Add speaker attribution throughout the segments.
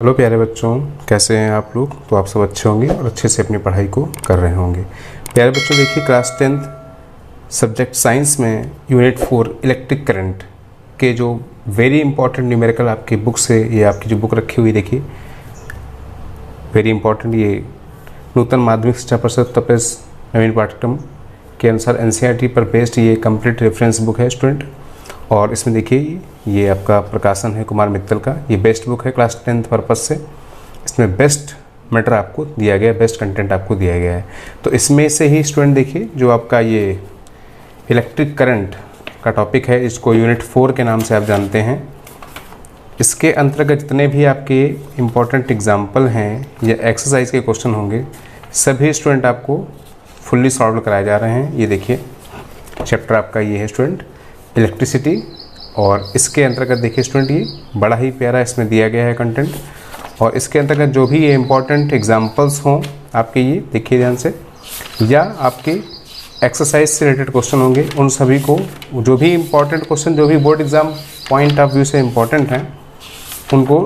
Speaker 1: Hello प्यारे बच्चों, कैसे हैं आप लोग। तो आप सब अच्छे होंगे और अच्छे से अपनी पढ़ाई को कर रहे होंगे। प्यारे बच्चों देखिए, क्लास 10th सब्जेक्ट साइंस में यूनिट 4 इलेक्ट्रिक करंट के जो वेरी इंपॉर्टेंट न्यूमेरिकल आपकी बुक से, ये आपकी जो बुक रखी हुई देखिए वेरी इंपॉर्टेंट, ये नूतन माध्यमिक शिक्षा परिषद उत्तर प्रदेश नवीन पाठ्यक्रम के अनुसार NCERT पर बेस्ड ये कंप्लीट रेफरेंस बुक है स्टूडेंट। और इसमें देखिए ये आपका प्रकाशन है कुमार मित्तल का। ये बेस्ट बुक है क्लास 10th पर्पज़ से। इसमें बेस्ट मैटर आपको दिया गया है, बेस्ट कंटेंट आपको दिया गया है। तो इसमें से ही स्टूडेंट देखिए जो आपका ये इलेक्ट्रिक करंट का टॉपिक है, इसको यूनिट 4 के नाम से आप जानते हैं। इसके अंतर्गत जितने भी आपके इम्पॉर्टेंट एग्जाम्पल हैं या एक्सरसाइज के क्वेश्चन होंगे, सभी स्टूडेंट आपको फुल्ली सॉल्व कराए जा रहे हैं। ये देखिए चैप्टर आपका ये है स्टूडेंट इलेक्ट्रिसिटी, और इसके अंतर्गत देखिए स्टूडेंट ये बड़ा ही प्यारा इसमें दिया गया है कंटेंट। और इसके अंतर्गत जो भी ये इम्पॉर्टेंट एग्जांपल्स हों आपके, ये देखिए ध्यान से, या आपके एक्सरसाइज से रिलेटेड क्वेश्चन होंगे, उन सभी को जो भी इम्पॉर्टेंट क्वेश्चन जो भी board exam point of view से इम्पॉर्टेंट हैं उनको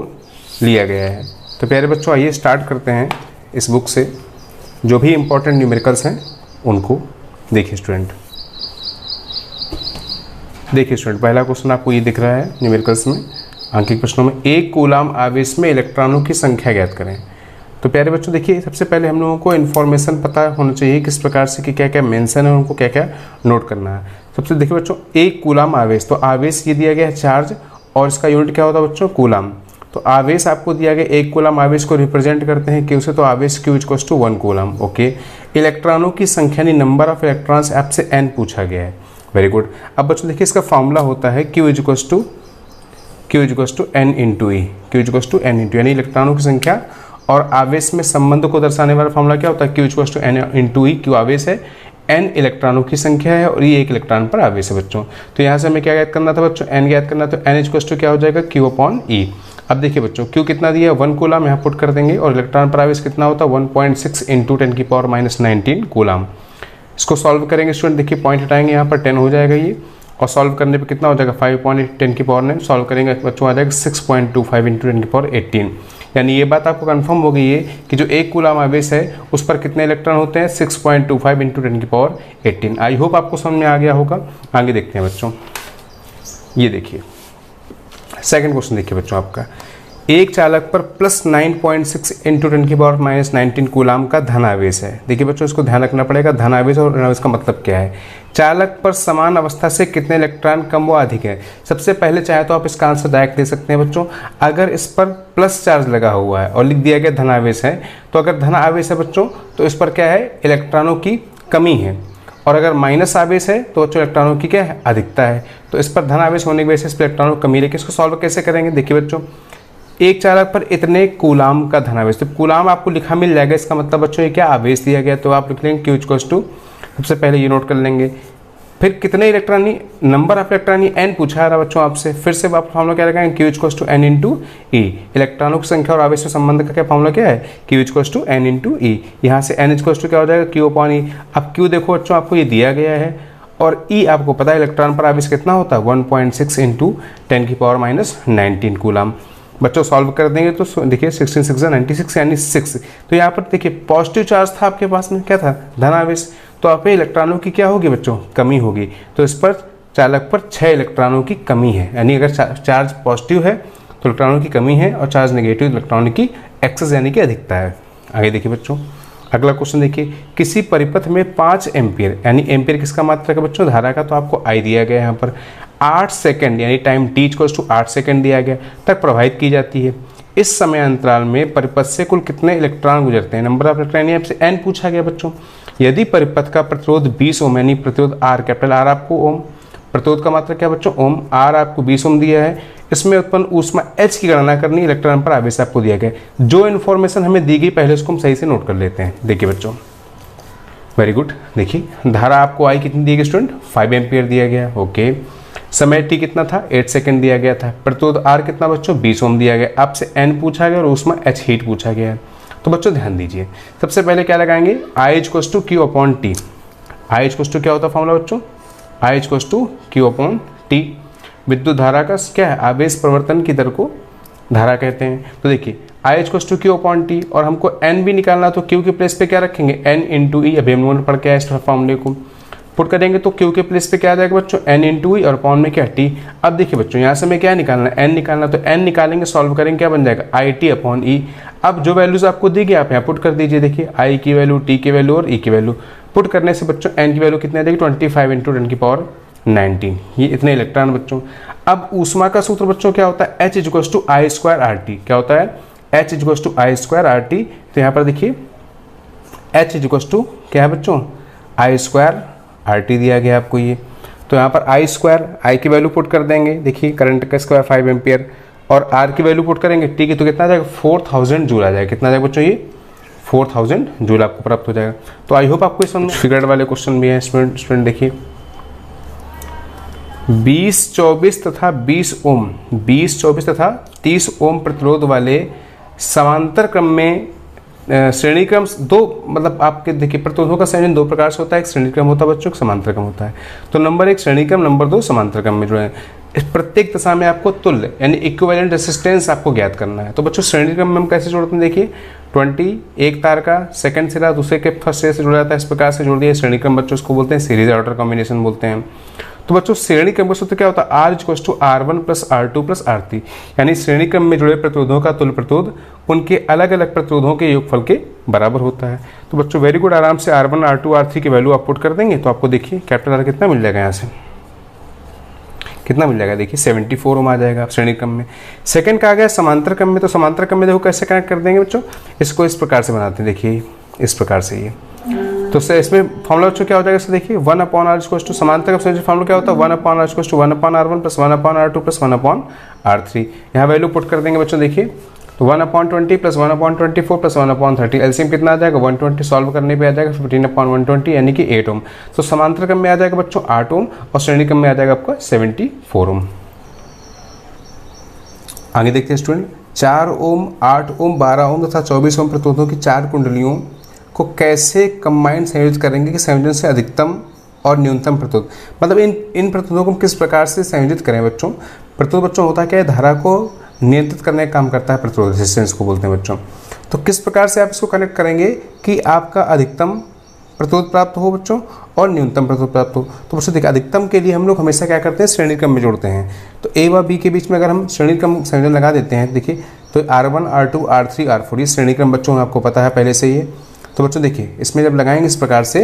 Speaker 1: लिया गया है। तो प्यारे बच्चों आइए स्टार्ट करते हैं इस बुक से। जो भी इम्पॉर्टेंट न्यूमेरिकल्स हैं उनको देखिए स्टूडेंट। देखिए स्टूडेंट, पहला क्वेश्चन आपको ये दिख रहा है न्यूमेरिकल्स में, अंकित प्रश्नों में, एक कूलाम आवेश में इलेक्ट्रॉनों की संख्या ज्ञात करें। तो प्यारे बच्चों देखिए, सबसे पहले हम लोगों को इन्फॉर्मेशन पता होना चाहिए किस प्रकार से कि क्या क्या मेंशन है, उनको क्या क्या नोट करना है। सबसे देखिए बच्चों, एक कूलाम आवेश, तो आवेश ये दिया गया है चार्ज, और इसका यूनिट क्या होता है बच्चों, कूलाम। तो आवेश आपको दिया गया, एक कूलाम आवेश को रिप्रेजेंट करते हैं क्यू से, तो आवेश Q = 1 कूलाम। ओके, इलेक्ट्रॉनों की संख्या यानी नंबर ऑफ इलेक्ट्रॉन्स आपसे n पूछा गया है। Very good. अब बच्चों देखिए इसका फॉर्मूला होता है Q = n × E, Q = n × यानी इलेक्ट्रॉनों की संख्या और आवेश में संबंध को दर्शाने वाला फॉर्मूला क्या होता है, Q = n × E। Q आवेश है, n इलेक्ट्रॉनों की संख्या है और E एक इलेक्ट्रॉन पर आवेश है बच्चों। तो यहाँ से हमें क्या ज्ञात करना था बच्चों, n ज्ञात करना। तो n = क्या हो जाएगा, Q/E। अब देखिए बच्चों Q कितना दिया है, 1 कूलाम, यहाँ पुट कर देंगे, और इलेक्ट्रॉन पर आवेश कितना होता है, 1.6 × 10⁻⁻19 कूलाम। इसको सॉल्व करेंगे स्टूडेंट, देखिए पॉइंट हटाएंगे, यहाँ पर 10 हो जाएगा ये, और सॉल्व करने पे कितना हो जाएगा, 5.10⁻9, सॉल्व करेंगे बच्चों आ जाएगा 6.25 × 10⁻18। यानी ये बात आपको कंफर्म हो गई है कि जो एक कूलाम आवेश है उस पर कितने इलेक्ट्रॉन होते हैं, 6.25 × 10⁻18। आई होप आपको समझ में आ गया होगा। आगे देखते हैं बच्चों, ये देखिए सेकंड क्वेश्चन देखिए बच्चों आपका, एक चालक पर +9.6 × 10⁻19 कूलाम का धन आवेश है। देखिए बच्चों इसको ध्यान रखना पड़ेगा, धन आवेश और ऋण आवेश का मतलब क्या है। चालक पर समान अवस्था से कितने इलेक्ट्रॉन कम व अधिक है। सबसे पहले चाहे तो आप इसका आंसर डायरेक्ट दे सकते हैं बच्चों। अगर इस पर प्लस चार्ज लगा हुआ है और लिख दिया गया धन आवेश है, तो अगर धन आवेश है बच्चों तो इस पर क्या है, इलेक्ट्रॉनों की कमी है, और अगर माइनस आवेश है तो बच्चों इलेक्ट्रॉनों की क्या है, अधिकता है। तो इस पर धन आवेश होने की वजह से इस पर इलेक्ट्रॉनों की कमी है। लेकिन इसको सॉल्व कैसे करेंगे, देखिए बच्चों, एक चालक पर इतने कूलाम का धन आवेश, तो कूलाम आपको लिखा मिल जाएगा, इसका मतलब बच्चों ये क्या आवेश दिया गया, तो आप लिख लेंगे Q = सबसे पहले ये नोट कर लेंगे। फिर कितने electron, number of electron n पूछा रहा बच्चों आपसे, फिर से आप फॉर्मूला क्या लगाएंगे, Q = n × E। इलेक्ट्रॉनों की संख्या और आवेश में संबंध का क्या फॉर्मूला क्या है, Q = n × E। यहाँ से n = क्या हो जाएगा, Q/E। अब Q देखो बच्चों आपको ये दिया गया है, और E आपको पता है इलेक्ट्रॉन पर आवेश कितना होता है, 1.6 × 10⁻⁻19 कूलाम। बच्चों सॉल्व कर देंगे तो देखिए 16 6 96 यानी 6। तो यहाँ पर देखिए पॉजिटिव चार्ज था आपके पास में, क्या था, धन आवेश, तो आप इलेक्ट्रॉनों की क्या होगी बच्चों, कमी होगी। तो इस पर चालक पर 6 इलेक्ट्रॉनों की कमी है, यानी अगर चार्ज पॉजिटिव है तो इलेक्ट्रॉनों की कमी है, और चार्ज नेगेटिव इलेक्ट्रॉनों की एक्सेस यानी कि अधिकता है। आगे देखिए बच्चों अगला क्वेश्चन देखिए, किसी परिपथ में 5 एम्पियर, यानी एम्पियर किसका मात्रक है बच्चों, धारा का, तो आपको आई दिया गया है यहाँ पर, 8 सेकंड यानी टाइम t = 8 सेकंड दिया गया तक प्रवाहित की जाती है। इस समय अंतराल में परिपथ से कुल कितने इलेक्ट्रॉन गुजरते हैं, नंबर ऑफ इलेक्ट्रॉन, यानी आपसे n पूछा गया बच्चों। यदि परिपथ का प्रतिरोध 20 ओम, यानी प्रतिरोध R, कैपिटल R आपको ओम, प्रतिरोध का मात्रक क्या बच्चों, ओम, R आपको 20 ओम दिया है, इसमें उत्पन्न ऊष्मा H की गणना करनी, इलेक्ट्रॉन पर आवेश आपको दिया गया। जो इन्फॉर्मेशन हमें दी गई पहले उसको हम सही से नोट कर लेते हैं। देखिए बच्चों वेरी गुड, देखिए धारा आपको आई कितनी दी गई स्टूडेंट, 5 एम्पियर दिया गया। ओके, समय t कितना था, 8 सेकंड दिया गया था, प्रतिरोध R कितना बच्चों, 20 ओम दिया गया, आपसे n पूछा गया और ऊष्मा H हीट पूछा गया है। तो बच्चों ध्यान दीजिए, सबसे पहले क्या लगाएंगे, I = Q/T। I = क्या होता है फॉर्मूला बच्चों, I = Q/T। विद्युत धारा का क्या है, आवेश परिवर्तन की दर को धारा कहते हैं। तो देखिए I is equal to Q upon T, और हमको एन भी निकालना, तो क्यू के प्लेस पे क्या रखेंगे, एन इंटू ई। अभी हम लोगों ने पढ़ के आए इस फॉर्मूले को, पुट करेंगे तो क्यू के प्लेस पे क्या आ जाएगा बच्चों, एन इंटू ई, और अपॉन में क्या, टी। अब देखिए बच्चों यहाँ से हमें क्या निकालना है, एन निकालना, तो एन निकालेंगे, सॉल्व करेंगे, क्या बन जाएगा, आई टी अपॉन ई। अब जो वैल्यूज आपको दी गई आप यहाँ पुट कर दीजिए, देखिए आई की वैल्यू, टी की वैल्यू और ई की वैल्यू। पुट करने से बच्चों एन की वैल्यू कितनी आ जाएगी, 25 इंटू 10 की पावर 19, ये इतने इलेक्ट्रॉन बच्चों। अब ऊष्मा का सूत्र बच्चों क्या होता है, H is equal to I square R T. क्या होता है, H is equal to I square R T. तो यहाँ पर देखिए एच इज इक्वल टू क्या है बच्चों, आई स्क्वायर आर टी दिया गया आपको ये। तो यहाँ पर आई स्क्वायर, आई की वैल्यू पुट कर देंगे, देखिए करंट का स्क्वायर 5 एम्पियर, और आर की वैल्यू पुट करेंगे टी की, तो कितना आ जाएगा, 4000 जूल आ जाएगा। कितना आ जाएगा बच्चों, ये 4000 जूल आपको प्राप्त हो जाएगा। तो आई होप आपको इसमें फिगर्ड वाले क्वेश्चन भी हैं स्टूडेंट। देखिए 20, 24 तथा 20 ओम, 20, 24 तथा 30 ओम प्रतिरोध वाले समांतर क्रम में श्रेणी क्रम दो, मतलब आपके देखिए प्रतिरोधों का संयोजन दो प्रकार से होता है, एक श्रेणी क्रम होता है बच्चों, एक समांतर क्रम होता है। तो नंबर 1 श्रेणी क्रम, नंबर 2 समांतर क्रम में जो है इस प्रत्येक दशा में आपको तुल्य यानी इक्विवेलेंट रेसिस्टेंस आपको ज्ञात करना है। तो बच्चों श्रेणी क्रम में हम कैसे जोड़ते हैं, देखिए 20 एक तार का सेकंड सिरा दूसरे के फर्स्ट सिरे से जुड़ जाता है, इस प्रकार से जोड़ दिया। श्रेणी क्रम बच्चों इसको बोलते हैं सीरीज ऑर्डर कॉम्बिनेशन बोलते हैं। तो बच्चों श्रेणी क्रम का सूत्र क्या होता है, R is equal to R1 plus R2 plus R3, यानी श्रेणी क्रम में जुड़े प्रतिरोधों का तुल्य प्रतिरोध उनके अलग अलग प्रतिरोधों के योगफल के बराबर होता है। तो बच्चों वेरी गुड, आराम से R1 R2 R3 की वैल्यू आप पुट कर देंगे तो आपको देखिए कैपिटल आर कितना मिल जाएगा, यहाँ से कितना मिल जाएगा, देखिए 74 ओम आ जाएगा श्रेणी क्रम में। सेकंड का आ गया समांतर क्रम में। तो समांतर क्रम में देखो कैसे कनेक्ट कर देंगे बच्चों, इसको इस प्रकार से बनाते हैं, देखिए इस प्रकार से ये। तो इसमें फॉर्मूला बच्चों क्या हो जाएगा, इससे देखिए 1/r इक्वल टू समांतर क्रम से फॉर्मूला क्या होता है, 1/r equal to 1/r1 plus 1/r2 plus 1/r3। यहाँ वैल्यू पुट कर देंगे बच्चों, देखिए तो 1/20 प्लस 1/24 प्लस 1/30, एलसीएम कितना आ जाएगा, 120 सॉल्व करने पे आ जाएगा 15/120 यानी कि 8 ओम। तो समांतर क्रम में आ जाएगा बच्चों 8 ओम और श्रेणी क्रम में आ जाएगा आपका 74 ओम। आगे देखते हैं स्टूडेंट, 4 ओम, 8 ओम, 12 ओम तथा 24 ओम प्रतिरोधों की 4 कुंडलियों को कैसे कंबाइंड संयोजित करेंगे कि संयोजन से अधिकतम और न्यूनतम प्रतिरोध, मतलब इन प्रतिरोधों को किस प्रकार से संयोजित करें बच्चों। प्रतिरोध बच्चों होता है क्या है, धारा को नियंत्रित करने का काम करता है प्रतिरोध, रेजिस्टेंस को बोलते हैं बच्चों। तो किस प्रकार से आप इसको कनेक्ट करेंगे कि आपका अधिकतम प्रतिरोध प्राप्त हो बच्चों और न्यूनतम प्रतिरोध प्राप्त हो। तो बच्चों देखिए अधिकतम के लिए हम लोग हमेशा क्या करते हैं, श्रेणी क्रम में जोड़ते हैं। तो ए व बी के बीच में अगर हम श्रेणी क्रम संयोजन लगा देते हैं, देखिए तो R1 R2 R3 R4 ये श्रेणी क्रम बच्चों आपको पता है पहले से ही। तो बच्चों देखिए इसमें जब लगाएंगे इस प्रकार से,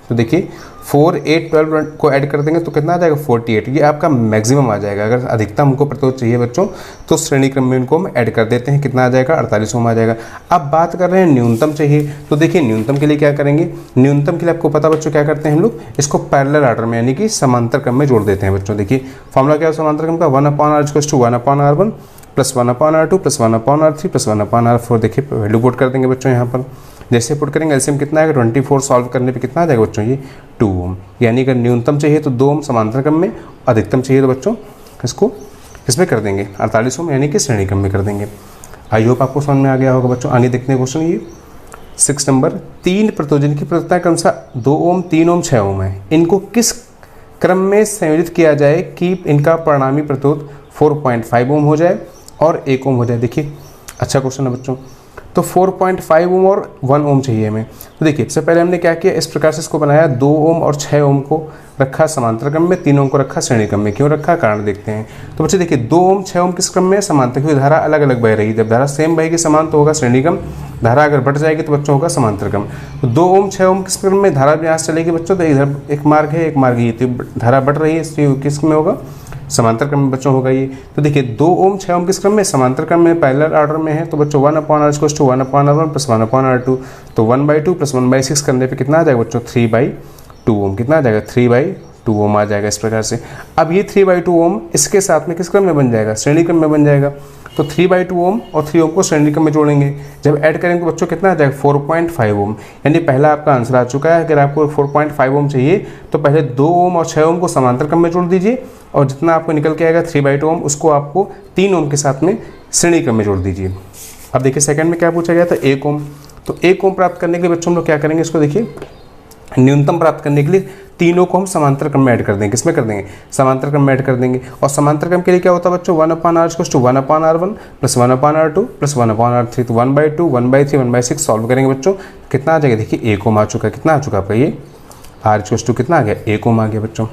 Speaker 1: तो देखिए 4, 8, 12 को ऐड कर देंगे तो कितना आ जाएगा 48, ये आपका मैक्सिमम आ जाएगा। अगर अधिकतम हमको प्रतिरोध चाहिए बच्चों तो श्रेणी क्रम में इनको हम ऐड कर देते हैं, कितना आ जाएगा 48 ओम आ जाएगा। अब बात कर रहे हैं न्यूनतम चाहिए, तो देखिए न्यूनतम के लिए क्या करेंगे, न्यूनतम के लिए आपको पता बच्चों क्या करते हैं हम लोग, इसको पैरेलल ऑर्डर में यानी कि समांतर क्रम में जोड़ देते हैं बच्चों। देखिए फॉर्मूला क्या है समांतर क्रम का, 1/r equal to 1/r1 plus 1/r2 plus 1/r3 plus 1/r4। देखिए वैल्यू पुट कर देंगे बच्चों यहाँ पर, जैसे पुट करेंगे एलसीएम कितना आएगा 24 सॉल्व करने पे कितना आ जाएगा बच्चों, ये 2 ओम। यानी अगर न्यूनतम चाहिए तो 2 ओम समांतर क्रम में, अधिकतम चाहिए तो बच्चों इसको इसमें कर देंगे 48 ओम यानी कि श्रेणी क्रम में कर देंगे। आई होप आपको समझ में आ गया होगा बच्चों। आगे देखते हैं क्वेश्चन ये 6 नंबर, 3 प्रतिरोधन की प्रतिरोधकता क्रमशः 2 ओम, 3 ओम, 6 ओम है। इनको किस क्रम में संयोजित किया जाए कि इनका परिणामी प्रतिरोध 4.5 ओम हो जाए और 1 ओम हो जाए। देखिए अच्छा क्वेश्चन है बच्चों। तो 4.5 ओम और 1 ओम चाहिए हमें। तो देखिए सबसे पहले हमने क्या किया, इस प्रकार से इसको बनाया, 2 ओम और 6 ओम को रखा समांतर क्रम में, 3 ओम को रखा श्रेणी क्रम में। क्यों रखा, कारण देखते हैं। तो बच्चे देखिए 2 ओम 6 ओम किस क्रम में, समांतर, क्योंकि धारा अलग अलग बह रही है। जब धारा सेम बहेगी समान तो होगा श्रेणी क्रम, धारा अगर बढ़ जाएगी तो बच्चों होगा समांतर क्रम। तो 2 ओम 6 ओम किस क्रम में, धारा यहाँ से चलेगी बच्चों, तो इधर एक मार्ग है एक मार्ग ये, तो धारा बढ़ रही है इसलिए किस में होगा, समांतर क्रम में बच्चों होगा ये। तो देखिए 2 ओम 6 ओम किस क्रम में, समांतर क्रम में पैरेलल ऑर्डर में है। तो बच्चों 1/r equal to 1/r1 plus 1/r2, तो 1/2 प्लस 1/6 करने पे कितना आ जाएगा बच्चों 3/2 ओम। कितना आ जाएगा 3/2 ओम आ जाएगा इस प्रकार से। अब ये 3/2 ओम इसके साथ में किस क्रम में बन जाएगा, श्रेणी क्रम में बन जाएगा। तो 3/2 ओम और 3 ओम को श्रेणी क्रम में जोड़ेंगे, जब ऐड करेंगे तो बच्चों कितना आ जाएगा 4.5 ओम। यानी पहला आपका आंसर आ चुका है। अगर आपको 4.5 ओम चाहिए तो पहले 2 ओम और 6 ओम को समांतर क्रम में जोड़ दीजिए और जितना आपको निकल के आएगा 3/2 ओम उसको आपको 3 ओम के साथ में श्रेणी क्रम में जोड़ दीजिए। अब देखिए सेकंड में क्या पूछा गया था, 1 ओम। तो 1 ओम प्राप्त करने के लिए बच्चों हम लोग क्या करेंगे, इसको देखिए न्यूनतम प्राप्त करने के लिए तीनों को हम समांतर क्रम में ऐड कर देंगे। किसमें कर देंगे? समांतर क्रम में ऐड कर देंगे। और समांतर क्रम के लिए क्या होता है बच्चों? 1/r = 1/r1 + 1/r2 + 1/r3, तो 1/2 1/3 1/6 सॉल्व करेंगे बच्चों, कितना आ जाएगा? देखिए 1 ओम आ चुका है। कितना आ चुका आपका ये r = कितना आ गया? 1 ओम आ गया बच्चों।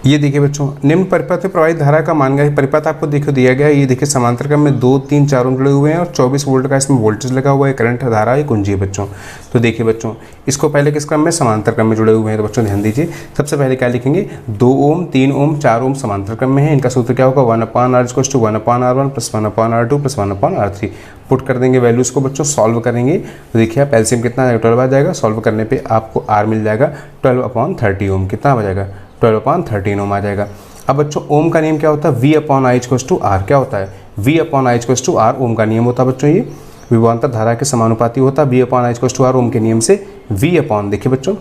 Speaker 1: ये देखिए बच्चों, निम्न परिपथ में प्रवाहित धारा का मान गया परिपथ आपको देखो दिया गया है। ये देखिए समांतर क्रम में 2 3 4 ओम जुड़े हुए हैं और 24 वोल्ट का इसमें वोल्टेज लगा हुआ है, करंट धारा एक कुंजी है बच्चों। तो देखिए बच्चों, इसको पहले किस क्रम में? समांतर क्रम में जुड़े हुए हैं। तो बच्चों ध्यान दीजिए, सबसे पहले क्या लिखेंगे? 2 ओम 3 ओम 4 ओम समांतर क्रम में है। इनका सूत्र क्या होगा? 1/r = 1/r1 + 1/r2 + 1/r3 put कर देंगे वैल्यूज़ को बच्चों, सॉल्व करेंगे। तो देखिए आप एलसीएम कितना आ जाएगा? 12 आ जाएगा। सॉल्व करने पे आपको r मिल जाएगा 12/30 ओम। कितना आ जाएगा? 12/13 ओम आ जाएगा। अब बच्चों ओम का नियम क्या होता है? V/I = R। क्या होता है? V/I = R ओम का नियम होता है बच्चों। ये विभवांतर धारा के समानुपाती होता है। V/I = R ओम के नियम से देखिए बच्चों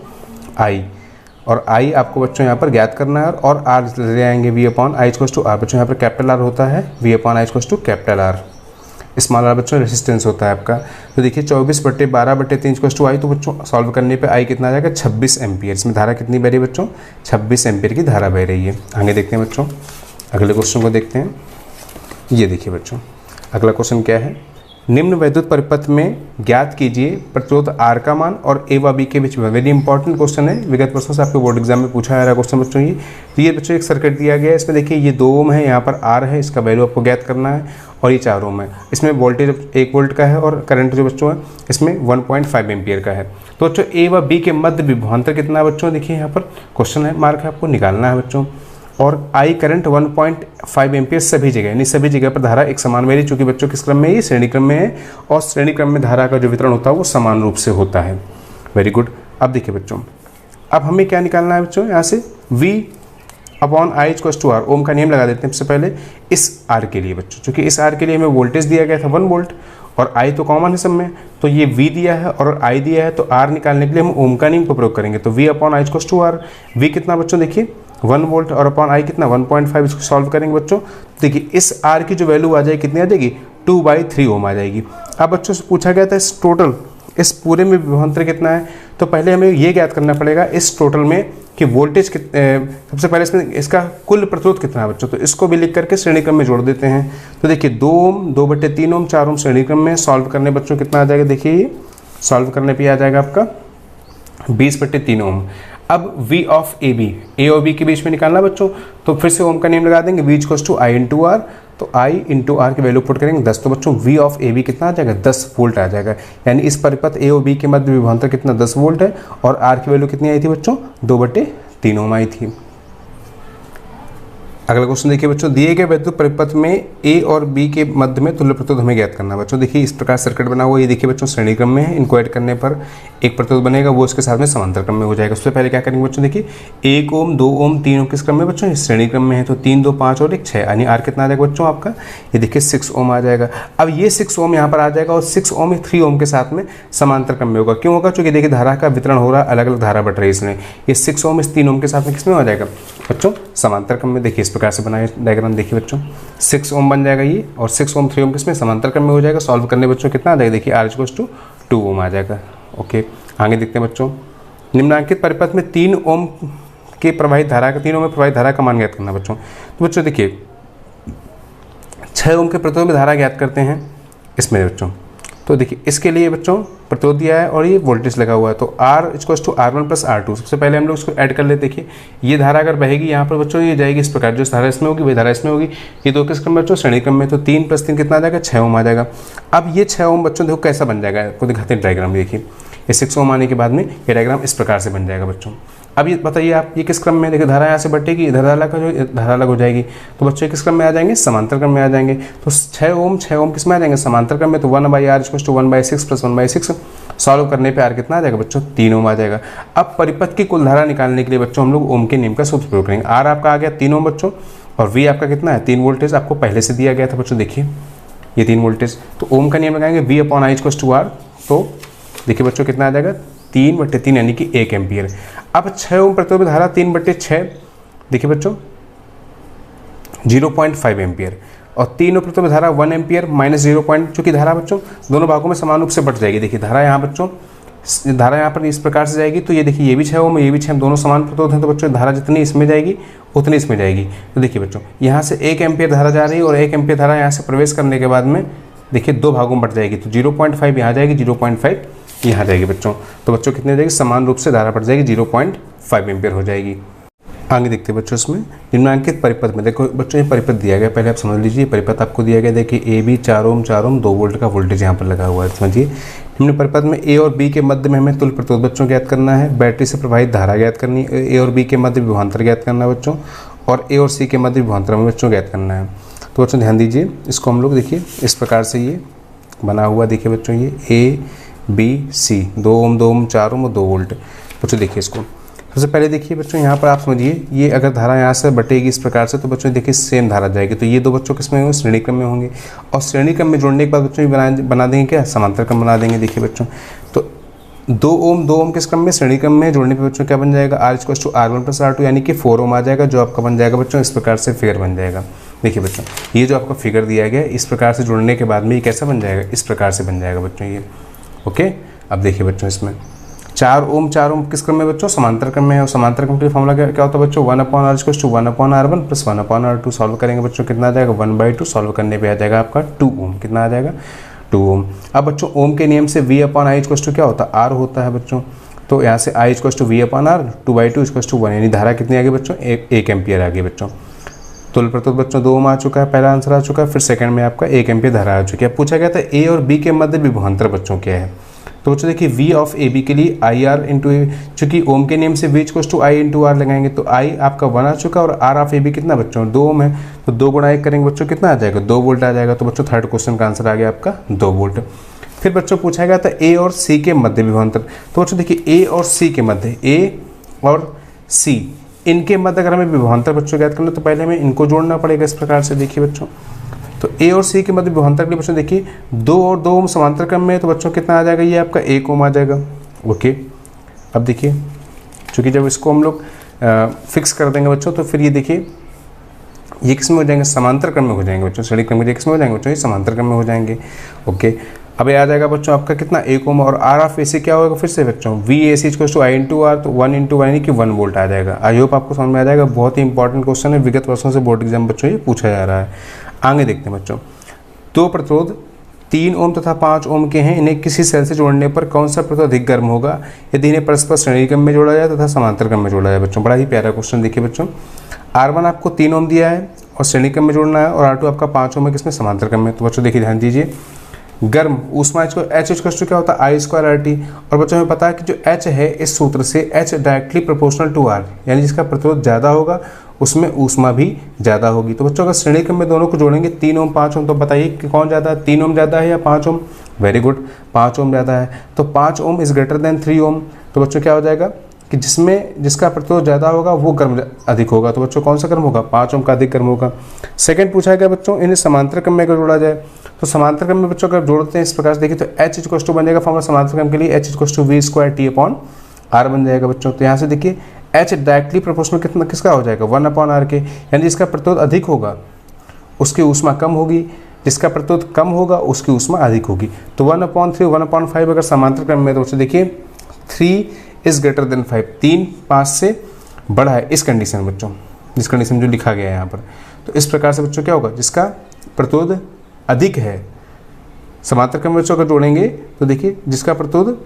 Speaker 1: I, और I आपको बच्चों यहाँ पर ज्ञात करना है और R ले आएंगे। V/I = R बच्चों, यहाँ पर कैपिटल R होता है। V/I = R। स्मॉल r बच्चों रेसिस्टेंस होता है आपका। तो देखिए 24/12/3 = I, तो बच्चों सॉल्व करने पे I कितना आ जाएगा? 26 एम्पियर। इसमें धारा कितनी बह रही है बच्चों? 26 एम्पियर की धारा बह रही है। आगे देखते हैं बच्चों, अगले क्वेश्चन को देखते हैं। ये देखिए बच्चों, अगला क्वेश्चन क्या है? निम्न वैद्युत परिपथ में ज्ञात कीजिए प्रतिरोध R का मान और A व B के बीच में। वेरी इंपॉर्टेंट क्वेश्चन है, विगत वर्षों से आपके बोर्ड एग्जाम में पूछा जा रहा क्वेश्चन बच्चों। ये तो ये बच्चों एक सर्किट दिया गया है। इसमें देखिए ये 2 ओम है, यहाँ पर R है, इसका वैल्यू आपको ज्ञात करना है। और ये 4 ओम है। इसमें वोल्टेज 1 वोल्ट का है और करंट जो बच्चों है इसमें 1.5 एम्पियर का है। तो बच्चों A व B के मध्य विभवांतर कितना है बच्चों? देखिए यहाँ पर क्वेश्चन है, मार्क है, आपको निकालना है बच्चों। और I करंट 1.5 एम्पियर सभी जगह, यानी सभी जगह पर धारा एक समान वेरी, चूंकि बच्चों किस क्रम में? ये श्रेणी क्रम में है और श्रेणी क्रम में धारा का जो वितरण होता है वो समान रूप से होता है। Very good. अब देखिए बच्चों, अब हमें क्या निकालना है बच्चों? यहाँ से V/I = R ओम का नियम लगा देते हैं सबसे पहले इस R के लिए बच्चों, क्योंकि इस R के लिए हमें वोल्टेज दिया गया था 1 वोल्ट और I तो कॉमन है सब में, तो ये V दिया है और I दिया है, तो R निकालने के लिए हम ओम का नियम को प्रयोग करेंगे। तो V/I = R। V कितना बच्चों? देखिए 1 वोल्ट और अपॉन I कितना? 1.5। इसको सॉल्व करेंगे बच्चों, देखिए इस R की जो वैल्यू आ जाएगी कितनी आ जाएगी? 2/3 ओम आ जाएगी। अब बच्चों से पूछा गया था इस टोटल, इस पूरे में विभवांतर कितना है? तो पहले हमें ये ज्ञात करना पड़ेगा इस टोटल में कि वोल्टेज सबसे पहले इसमें इसका कुल प्रतिरोध कितना है बच्चों। तो इसको भी लिख करके श्रेणी क्रम में जोड़ देते हैं। तो देखिए 2 ओम 2/3 ओम 4 ओम श्रेणी क्रम में। सॉल्व करने बच्चों कितना आ जाएगा? देखिए सॉल्व करने पे आ जाएगा आपका 20/3 ओम। अब V ऑफ AB, A और B के बीच में निकालना बच्चों, तो फिर से ओम का नियम लगा देंगे। V = I × R, तो I × R की वैल्यू पुट करेंगे 10, तो बच्चों V ऑफ AB कितना आ जाएगा? 10 वोल्ट आ जाएगा। यानी इस परिपथ A और B के मध्य विभवांतर कितना? 10 वोल्ट है। और R की वैल्यू कितनी आई थी बच्चों? 2/3 ओम आई थी। अगला क्वेश्चन देखिए बच्चों, दिए गए वैद्युत परिपथ में A और B के मध्य में तुल्य प्रतिरोध हमें ज्ञात करना है बच्चों। देखिए इस प्रकार सर्किट बना हुआ है, ये देखिए बच्चों श्रेणी क्रम में है। इनको ऐड करने पर एक प्रतिरोध बनेगा, वो इसके साथ में समांतर क्रम में हो जाएगा। उससे पहले क्या करेंगे बच्चों? देखिए 1 ओम 2 ओम 3 ओम किस क्रम में बच्चों? इस श्रेणी क्रम में है। तो 3 2 5 और 1 6, यानी R कितना आ जाएगा बच्चों आपका? ये देखिए 6 ओम आ जाएगा। अब ये 6 ओम यहाँ पर आ जाएगा और 6 ओम 3 ओम के साथ में समांतर क्रम में होगा। क्यों होगा? क्योंकि देखिए धारा का वितरण हो रहा है, अलग अलग धारा बढ़ रही है, इसलिए ये 6 ओम इस 3 ओम के साथ में किसमें हो जाएगा बच्चों? समांतर क्रम में। देखिए इस प्रकार से बनाए डायग्राम, देखिए बच्चों 6 ओम बन जाएगा ये, और 6 ओम 3 ओम किसमें? समांतर क्रम में हो जाएगा। सॉल्व करने बच्चों कितना आ जाएगा? देखिए R = 2 ओम आ जाएगा। ओके, आगे देखते हैं बच्चों, निम्नांकित परिपथ में 3 ओम के प्रवाहित धारा का 3 ओम में प्रवाहित धारा का मान ज्ञात करना बच्चों। तो बच्चों देखिए 6 ओम के प्रतिरोध में धारा ज्ञात करते हैं इसमें बच्चों। तो देखिए इसके लिए बच्चों प्रतिरोध दिया है और ये वोल्टेज लगा हुआ है, तो R = R1 + R2। सबसे पहले हम लोग इसको ऐड कर लेते। देखिए ये धारा अगर बहेगी यहाँ पर बच्चों, ये जाएगी इस प्रकार, जो धारा इसमें होगी वही धारा इसमें होगी। ये 2 किस क्रम बच्चों? श्रेणी क्रम में। तो 3 + 3 कितना आ जाएगा? 6 ओम आ जाएगा। अब ये 6 ओम बच्चों देखो कैसा बन जाएगा, आपको दिखाते हैं डायग्राम। देखिए ये 6 ओम आने के बाद में ये डायग्राम इस प्रकार से बन जाएगा बच्चों। अब ये बताइए आप, ये किस क्रम में? देखिए धारा यहाँ से बढ़ेगी, इधर धारा अलग हो जाएगी, तो बच्चों किस क्रम में आ जाएंगे? समांतर क्रम में आ जाएंगे। तो 6 ओम किस में आ जाएंगे? समांतर क्रम में। तो 1/R = 1/6 + 1/6 सॉल्व करने पे R कितना आ जाएगा बच्चों? 3 ओम आ जाएगा। अब परिपथ की कुल धारा निकालने के लिए बच्चों हम लोग ओम के नियम का सूत्र प्रयोग करेंगे। R आपका आ गया 3 ओम बच्चों, और V आपका कितना है? 3 वोल्टेज आपको पहले से दिया गया था बच्चों। देखिए ये 3 वोल्टेज, तो ओम का नियम लगाएंगे V/I = R। तो देखिए बच्चों कितना आ जाएगा? 3/3 यानी कि 1 एम्पियर। अब 6 ओम प्रतिरोध में धारा 3/6, देखिए बच्चों 0.5 एम्पियर, और 3 ओम प्रतिरोध में धारा 1 एम्पियर -0. चूँकि धारा बच्चों दोनों भागों में समान रूप से बढ़ जाएगी। देखिए धारा यहाँ बच्चों धारा यहाँ पर इस प्रकार से जाएगी, तो ये देखिए ये भी 6 ओम, ये भी 6 ओम, दोनों समान प्रतिरोध हैं, तो बच्चों धारा जितनी इसमें जाएगी उतनी इसमें जाएगी। तो देखिए बच्चों यहाँ से 1 एम्पियर धारा जा रही है और 1 एम्पियर धारा यहाँ से प्रवेश करने के बाद में देखिए 2 भागों में बट जाएगी, तो 0.5 यहाँ जाएगी, 0.5 यहाँ जाएगी बच्चों। तो बच्चों कितनी हो जाएगी, समान रूप से धारा बढ़ जाएगी, 0.5 एम्पियर हो जाएगी। आगे देखते हैं बच्चों इसमें निम्नांकित परिपथ में, देखो बच्चों ये परिपथ दिया गया, पहले आप समझ लीजिए परिपथ आपको दिया गया, देखिए ए बी 4 ओम 2 वोल्ट का वोल्टेज यहाँ पर लगा हुआ है। समझिए निम्न परिपथ में ए और बी के मध्य में हमें तुल्य प्रतिरोध बच्चों ज्ञात करना है, बैटरी से प्रवाहित धारा ज्ञात करनी है, ए और बी के मध्य विभवांतर ज्ञात करना है बच्चों, और ए और सी के मध्य विभवांतर में बच्चों ज्ञात करना है। तो बच्चों ध्यान दीजिए, इसको हम लोग देखिए इस प्रकार से ये बना हुआ, देखिए बच्चों ये ए बी सी 2 ओम 4 ओम और 2 वोल्ट। बच्चों देखिए इसको सबसे पहले देखिए बच्चों यहाँ पर आप समझिए, ये अगर धारा यहाँ से बटेगी इस प्रकार से, तो बच्चों देखिए सेम धारा जाएगी, तो ये दो बच्चों किस में होंगे, श्रेणी क्रम में होंगे, और श्रेणी क्रम में जोड़ने के बाद बच्चों बना देंगे क्या, समांतर क्रम बना देंगे। देखिए बच्चों तो 2 ओम किस क्रम में, श्रेणी क्रम में, जोड़ने पर बच्चों क्या बन जाएगा, R=R1 + R2 यानी कि 4 ओम आ जाएगा, जो आपका बन जाएगा बच्चों इस प्रकार से फिगर बन जाएगा। देखिए बच्चों ये जो आपका फिगर दिया गया इस प्रकार से जोड़ने के बाद में ये कैसा बन जाएगा, इस प्रकार से बन जाएगा बच्चों ये। ओके, अब देखिए बच्चों इसमें 4 ओम किस क्रम में बच्चों, समांतर क्रम में है, और समांतर क्रम के फॉर्मूला क्या होता है बच्चों, 1/R=1/R1 + 1/R2। सॉल्व करेंगे बच्चों कितना आ जाएगा, 1/2, सॉल्व करने पे आ जाएगा आपका 2 ओम, कितना आ जाएगा 2 ओम। अब बच्चों ओम के नियम से V/I क्या होता है, R होता है बच्चों, तो यहाँ से I=V/R, 2/2 1, यानी धारा कितनी आ गई बच्चों, 1 एम्पियर आ गई बच्चों। तुल्य प्रतिरोध बच्चों 2 ओम आ चुका है, पहला आंसर आ चुका है, फिर सेकंड में आपका 1 एम्पियर धारा आ चुकी है। पूछा गया था ए और बी के मध्य विभवांतर बच्चों क्या है, तो बच्चों देखिए V ऑफ ए बी के लिए IR इंटू ए, चूंकि ओम के नियम से V=I इंटू R लगाएंगे, तो I आपका 1 आ चुका और R ऑफ ए बी कितना बच्चों 2 ओम है, तो 2 × 1 करेंगे बच्चों कितना आ जाएगा, 2 वोल्ट आ जाएगा। तो बच्चों थर्ड क्वेश्चन का आंसर आ गया आपका 2 वोल्ट। फिर बच्चों पूछा गया था ए और सी के मध्य विभवांतर, तो बच्चों देखिए ए और सी के मध्य, ए और सी इनके मध्य अगर हमें विभवांतर बच्चों ज्ञात करना, तो पहले हमें इनको जोड़ना पड़ेगा इस प्रकार से। देखिए बच्चों तो ए और सी के मध्य विभवांतर के लिए बच्चों देखिए 2 और 2 ओम समांतर क्रम में है, तो बच्चों कितना आ जाएगा, ये आपका 1 ओम आ जाएगा। ओके, अब देखिए चूँकि जब इसको हम लोग फिक्स कर देंगे बच्चों, तो फिर ये देखिए ये किस में हो जाएंगे, समांतर क्रम में हो जाएंगे बच्चों, श्रेणी क्रम में किस में हो जाएंगे बच्चों, ये समांतर क्रम में हो जाएंगे। ओके, अब ये आ जाएगा बच्चों आपका कितना 1 ओम, और R ऑफ ए सी क्या होगा फिर से बच्चों, VAC=I इंटू R, तो 1 इंटू 1 यानी कि 1 वोल्ट आ जाएगा। आई होप आपको समझ में आ जाएगा, बहुत ही इंपॉर्टेंट क्वेश्चन है, विगत वर्षों से बोर्ड एग्जाम बच्चों ये पूछा जा रहा है। आगे देखते हैं बच्चों, 2 प्रतिरोध 3 ओम तथा 5 ओम के हैं, इन्हें किसी सेल से जोड़ने पर कौन सा प्रतिरोध अधिक गर्म होगा यदि इन्हें परस्पर श्रेणी क्रम में जोड़ा जाए तथा समांतर क्रम में जोड़ा जाए। बच्चों बड़ा ही प्यारा क्वेश्चन, देखिए बच्चों R1 आपको 3 ओम दिया है और श्रेणी क्रम में जोड़ना है, और R2 आपका 5 ओम है किसमें, समांतर क्रम में। तो बच्चों देखिए ध्यान दीजिए, गर्म ऊष्मा H क्या होता है I²RT, और बच्चों हमें पता है कि जो H है इस सूत्र से H directly proportional to R, यानी जिसका प्रतिरोध ज़्यादा होगा उसमें ऊष्मा भी ज़्यादा होगी। तो बच्चों अगर श्रेणी क्रम में दोनों को जोड़ेंगे 3 ओम 5 ओम, तो बताइए कि कौन ज़्यादा है, 3 ओम ज़्यादा है या 5 ओम। वेरी गुड, 5 ओम ज़्यादा है, तो 5 ओम इज़ ग्रेटर देन 3 ओम। तो बच्चों क्या हो जाएगा कि जिसका प्रतिरोध ज़्यादा होगा वो गर्म अधिक होगा, तो बच्चों कौन सा गर्म होगा, 5 ओम का अधिक गर्म होगा। सेकंड पूछा गया बच्चों इन्हें समांतर क्रम में अगर जोड़ा जाए, तो समांतर क्रम में बच्चों अगर जोड़ते हैं इस प्रकार से देखिए, तो H बन जाएगा फॉर्मूला समांतर क्रम के लिए, H=V²T/R बन जाएगा बच्चों। तो यहाँ से देखिए H डायरेक्टली प्रोपोर्शनल किसका हो जाएगा, 1/R के, यानी जिसका प्रतिरोध अधिक होगा उसकी ऊष्मा कम होगी, जिसका प्रतिरोध कम होगा उसकी ऊष्मा अधिक होगी। तो 1/3 1/5 अगर समांतर क्रम में, तो देखिए 3 इज ग्रेटर देन 5, 3 5 से बड़ा है इस कंडीशन बच्चों, जिस कंडीशन जो लिखा गया है यहाँ पर। तो इस प्रकार से बच्चों क्या होगा, जिसका प्रतिरोध अधिक है समांतर क्रम में बच्चों अगर जोड़ेंगे, तो देखिए जिसका प्रतिरोध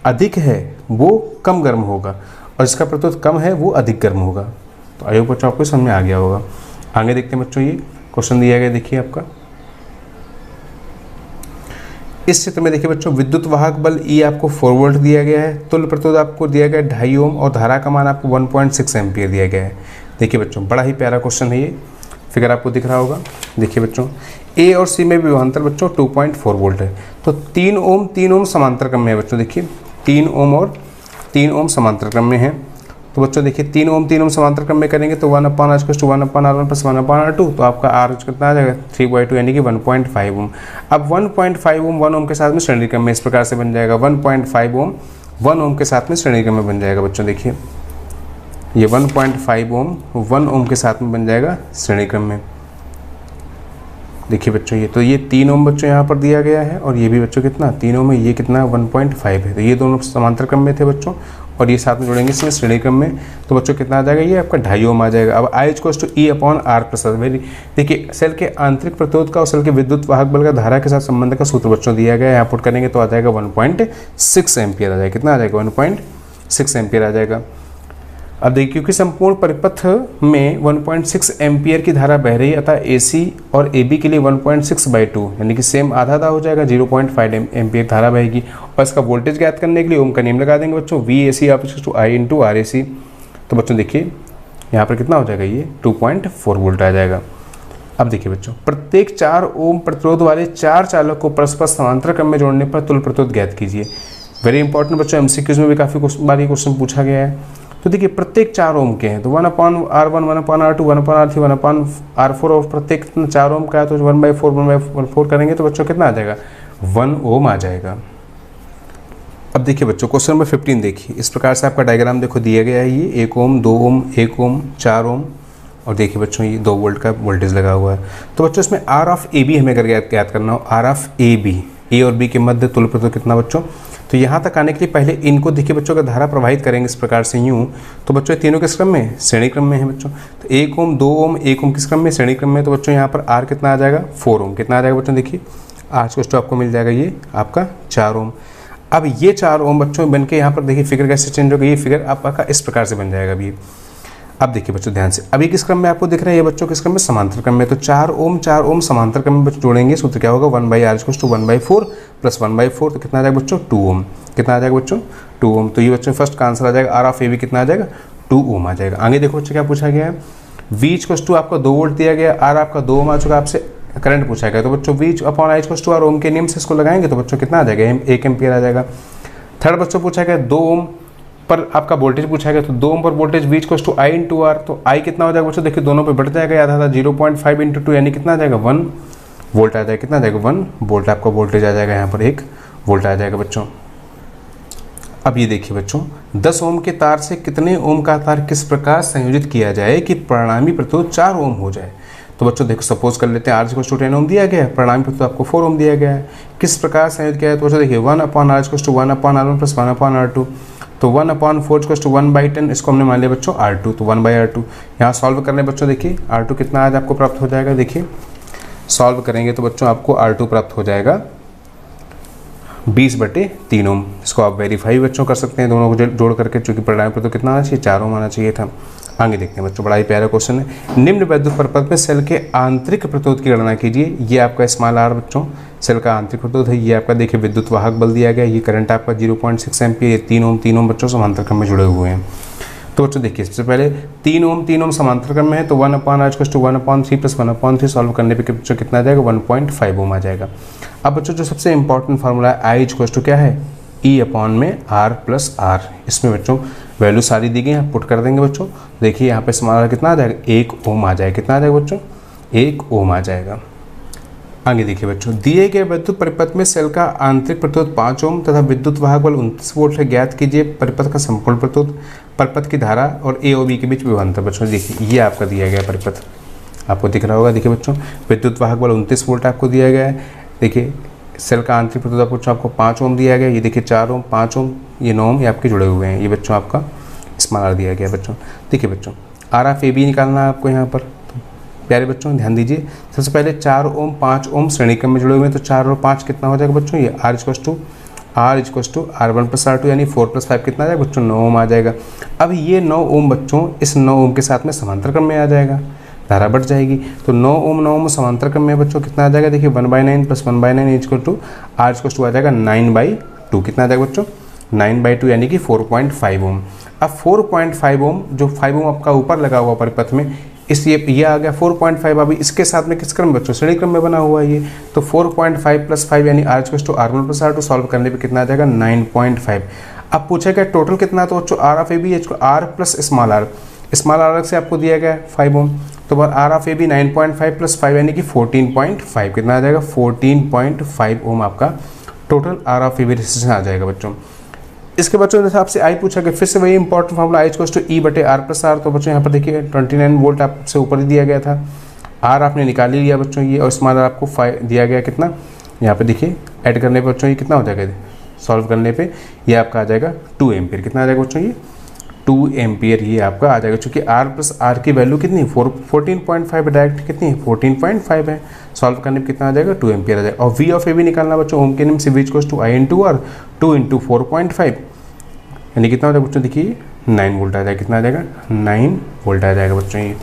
Speaker 1: अधिक है वो कम गर्म होगा, और जिसका प्रतिरोध कम है वो अधिक गर्म होगा। तो आई होप बच्चों आपको समझ में आ गया होगा। आगे देखते हैं बच्चों, ये क्वेश्चन दिया गया देखिए आपका इस चित्र में, देखिए बच्चों विद्युत वाहक बल E आपको 4 वोल्ट दिया गया है, तुल्य प्रतिरोध आपको दिया गया है 2.5 ओम, और धारा का मान आपको 1.6 एम्पियर दिया गया है। देखिए बच्चों बड़ा ही प्यारा क्वेश्चन है, ये फिगर आपको दिख रहा होगा। देखिए बच्चों ए और सी में विभवांतर बच्चों 2.4 वोल्ट है, तो 3 ओम समांतर क्रम में है बच्चों। देखिए 3 ओम और 3 ओम समांतर क्रम में है, तो बच्चों देखिए 3 ओम समांतर क्रम में करेंगे तो 1/R = 1/R1 + 1/R2, तो आपका R कितना आ जाएगा 3/2 यानी कि 1.5 ओम। अब 1.5 ओम 1 ओम के साथ में श्रेणी क्रम में इस प्रकार से बन जाएगा, 1.5 ओम 1 ओम के साथ में श्रेणी क्रम में बन जाएगा बच्चों। देखिए ये 1.5 ओम 1 ओम के साथ में बन जाएगा श्रेणी क्रम में। देखिए बच्चों ये तो ये 3 ओम बच्चों यहाँ पर दिया गया है और ये भी बच्चों कितना 3 ओम है, ये कितना 1.5 है। तो ये दोनों समांतर क्रम में थे बच्चों और ये साथ में जुड़ेंगे इसमें श्रेणी क्रम में, तो बच्चों कितना आ जाएगा ये आपका 2.5 ओम आ जाएगा। अब I equals to E upon R plus R. Very देखिए सेल के आंतरिक प्रतिरोध का और सेल के विद्युत वाहक बल का धारा के साथ संबंध का सूत्र बच्चों दिया गया है, यहाँ पुट करेंगे तो आ जाएगा 1.6 एम्पियर आ जाएगा। कितना आ जाएगा 1.6 एम्पियर आ जाएगा। अब देखिए क्योंकि संपूर्ण परिपथ में 1.6 एम्पियर की धारा बह रही है अतः AC और AB के लिए 1.6/2 यानी कि सेम आधा आधा हो जाएगा, 0.5 एम्पियर धारा बहेगी। और इसका वोल्टेज ज्ञात करने के लिए ओम का नियम लगा देंगे बच्चों, VAC I × RAC। तो बच्चों देखिए यहाँ पर कितना हो जाएगा ये 2.4 वोल्ट आ जाएगा। अब देखिए बच्चों प्रत्येक 4 ओम प्रतिरोध वाले 4 चालक को परस्पर समांतर क्रम में जोड़ने पर तुल्य प्रतिरोध ज्ञात कीजिए। वेरी इंपॉर्टेंट बच्चों, MCQs में भी काफ़ी बार ये क्वेश्चन पूछा गया है। तो देखिए प्रत्येक 4 ओम के हैं तो 1/R1 1/R2 1/R3 1/R4 और प्रत्येक 4 ओम का है तो 1/4 1/4 करेंगे तो बच्चों कितना आ जाएगा 1 ओम आ जाएगा। अब देखिए बच्चों क्वेश्चन नंबर 15 देखिए, इस प्रकार से आपका डायग्राम देखो दिया गया है, ये 1 ओम 2 ओम 1 ओम 4 ओम और देखिए बच्चों ये 2 वोल्ट का वोल्टेज लगा हुआ है। तो बच्चों इसमें R ऑफ AB हमें अगर याद करना हो, R ऑफ AB A और B के मध्य तुल्य प्रतिरोध कितना बच्चों, तो यहाँ तक आने के लिए पहले इनको देखिए बच्चों का धारा प्रवाहित करेंगे इस प्रकार से यूँ। तो बच्चों ये तीनों किस क्रम में श्रेणी क्रम में है बच्चों। तो 1 ओम 2 ओम 1 ओम किस क्रम में श्रेणी क्रम में। तो बच्चों यहाँ पर R कितना आ जाएगा 4 ओम। कितना आ जाएगा बच्चों देखिए R को आपको मिल जाएगा ये आपका 4 ओम। अब ये 4 ओम बच्चों बन के यहाँ पर देखिए फिगर कैसे चेंज होगा, ये फिगर आपका इस प्रकार से बन जाएगा अभी। अब देखिए बच्चों ध्यान से, अभी किस क्रम में आपको दिख रहा है ये बच्चों किस क्रम में समांतर क्रम में। तो 4 ओम समांतर क्रम में बच्चों जोड़ेंगे, सूत्र क्या होगा 1/R = 1/4 + 1/4 तो कितना आ जाएगा बच्चों 2 ओम। कितना आ जाएगा बच्चों 2 ओम। तो ये बच्चों फर्स्ट का आंसर आ जाएगा। R ऑफ AB कितना आ जाएगा 2 ओम आ जाएगा। आगे देखो बच्चों क्या पूछा गया है, V = आपका 2 वोल्ट दिया गया, R आपका 2 ओम आ चुका, आपसे करंट पूछा गया। तो बच्चों V/I = R ओम के नियम से इसको लगाएंगे तो बच्चों कितना आ जाएगा 1 एम्पियर आ जाएगा। थर्ड बच्चों पूछा गया 2 ओम पर आपका वोल्टेज पूछा गया, तो 2 ओम पर वोल्टेज V = I × R। तो I कितना हो जाएगा बच्चों देखिए दोनों पे बढ़ जाएगा, आधा आधा 0.5 × 2 यानी कितना आ जाएगा 1 वोल्ट आ जाएगा। कितना आ जाएगा 1 वोल्ट आपका वोल्टेज आ जाएगा, यहाँ पर 1 वोल्ट आ जाएगा बच्चों। अब ये देखिए बच्चों 10 ओम के तार से कितने ओम का तार किस प्रकार संयोजित किया जाए कि परिणामी प्रतिरोध 4 ओम हो जाए। तो बच्चों देखो सपोज कर लेते हैं R = 10 ओम दिया गया है, परिणामी प्रतिरोध आपको 4 ओम दिया गया है, किस प्रकार संयोजित किया है। तो बच्चों देखिए 1/R = 1/R1 + 1/R2। तो 1/4 = 1/10, इसको हमने मान लिया बच्चों R2, तो 1/R2। यहाँ सॉल्व करने बच्चों देखिए R2 कितना आज आपको प्राप्त हो जाएगा, देखिए सॉल्व करेंगे तो बच्चों आपको R2 प्राप्त हो जाएगा 20/3 ओम। इसको आप वेरीफाई बच्चों कर सकते हैं दोनों को जोड़ करके, चूंकि परिणाम पर तो कितना आना चाहिए 4 ओम आना चाहिए था। आगे देखते हैं बच्चों, बड़ा ही प्यारा क्वेश्चन है। निम्न वैद्युत परिपथ में सेल के आंतरिक प्रतिरोध की गणना कीजिए। ये आपका स्मॉल r बच्चों सेल का आंतरिक प्रतिरोध है। ये आपका देखिए विद्युत वाहक बल दिया गया, ये करंट आपका 0.6 एम्पियर, ये 3 ओम बच्चों समांतर क्रम में जुड़े हुए हैं। तो बच्चों देखिए सबसे पहले 3 ओम समांतर क्रम में है, तो 1/R = 1/3 + 1/3 सॉल्व करने पे बच्चों कितना आ जाएगा 1.5 ओम आ जाएगा। अब बच्चों जो सबसे इंपॉर्टेंट फार्मूला है I = क्या है E/R + R। इसमें बच्चों वैल्यू सारी दी गई हैं, पुट कर देंगे बच्चों। देखिए यहाँ पे हमारा कितना आ जाएगा 1 ओम आ जाएगा। कितना आ जाएगा बच्चों 1 ओम आ जाएगा। आगे देखिए बच्चों, दिए गए विद्युत परिपथ में सेल का आंतरिक प्रतिरोध 5 ओम तथा विद्युत वाहक बल 29 वोल्ट है। ज्ञात कीजिए परिपथ का संपूर्ण प्रतिरोध, परिपथ की धारा और A और B के बीच विभवांतर। बच्चों देखिए ये आपका दिया गया परिपथ आपको दिख रहा होगा। देखिए बच्चों विद्युत वाहक बल 29 वोल्ट आपको दिया गया है। देखिए सेल का आंतरिक प्रतिरोध आपको 5 ओम दिया गया, ये देखिए 4 ओम 5 ओम ये 9 ओम ये आपके जुड़े हुए हैं। ये बच्चों आपका स्मॉल r दिया गया बच्चों। देखिए बच्चों R ऑफ AB निकालना है आपको यहाँ पर। तो प्यारे बच्चों ध्यान दीजिए, सबसे पहले 4 ओम 5 ओम श्रेणी क्रम में जुड़े हुए हैं, तो 4 और 5 कितना हो जाएगा बच्चों ये R = R1 + R2 यानी 4 + 5 कितना आ जाएगा बच्चों 9 ओम आ जाएगा। अब ये 9 ओम बच्चों इस 9 ओम के साथ में समांतर क्रम में आ जाएगा, धारा बढ़ जाएगी। तो 9 ओम समांतर क्रम में बच्चों कितना आ जाएगा देखिए 1/9 + 1/9 = R = आ जाएगा 9/2। कितना आ जाएगा बच्चों 9/2 यानी कि 4.5 ओम। अब 4.5 ओम जो 5 ओम आपका ऊपर लगा हुआ परिपथ में इस ये आ गया 4.5। अभी इसके साथ में किस क्रम बच्चों श्रेणी क्रम में बना हुआ है ये, तो 4.5 + 5 यानी R = R1 + R2 सॉल्व करने पे कितना आ जाएगा 9.5। अब पूछा गया टोटल कितना, तो बच्चों R of AB R + small r से आपको दिया गया 5 ओम, तो R ऑफ AB 9.5 + 5 यानी कि 14.5 कितना आ जाएगा 14.5 ओम आपका total R of AB resistance आ जाएगा बच्चों। इसके बच्चों हिसाब से I पूछा गया, फिर से वही important formula I = E/R + R। तो बच्चों यहाँ पर देखिए 29 वोल्ट आपसे ऊपर ही दिया गया था। आर आपने निकाल ही लिया बच्चों ये, और इसमें आपको 5 दिया गया कितना, यहाँ पे देखिए ऐड करने पे बच्चों ये कितना हो जाएगा, सॉल्व करने पे ये आपका आ जाएगा 2 एम्पियर। कितना आ जाएगा बच्चों ये 2 एम्पियर ये आपका आ जाएगा, चूँकि आर प्लस आर की वैल्यू कितनी 14.5 डायरेक्ट कितनी 14.5 है, सॉल्व करने पे कितना आ जाएगा 2 एम्पियर आ जाएगा। और वी ऑफ ए भी निकालना बच्चों, ओम के नियम से V equals to I into R, 2 into 4.5 यानी कितना हो जाएगा बच्चों, देखिए 9 वोल्ट आ जाएगा। कितना आ जाएगा 9 वोल्ट आ जाएगा बच्चों ये।